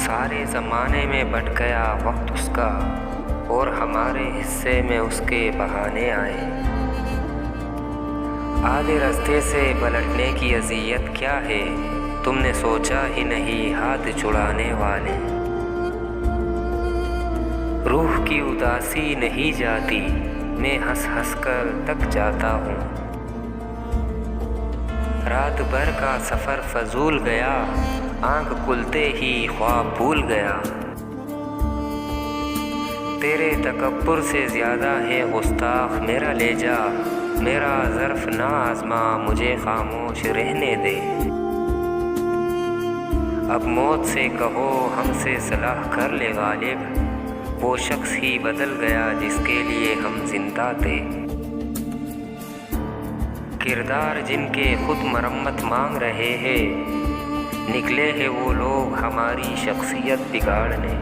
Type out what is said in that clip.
सारे ज़माने में बट गया वक्त उसका और हमारे हिस्से में उसके बहाने आए। आधे रास्ते से पलटने की अज़ियत क्या है, तुमने सोचा ही नहीं हाथ छुड़ाने वाले। रूह की उदासी नहीं जाती, मैं हंस हंस कर तक जाता हूँ। रात भर का सफ़र फजूल गया, आंख खुलते ही ख्वाब भूल गया। तेरे तकब्बुर से ज़्यादा है गुस्ताख मेरा लेजा, मेरा ज़र्फ़ ना आज़मा, मुझे खामोश रहने दे। अब मौत से कहो हमसे सलाह कर ले गालिब, वो शख्स ही बदल गया जिसके लिए हम जिंदा थे। किरदार जिनके खुद मरम्मत मांग रहे हैं, निकले हैं वो लोग हमारी शख्सियत बिगाड़ने।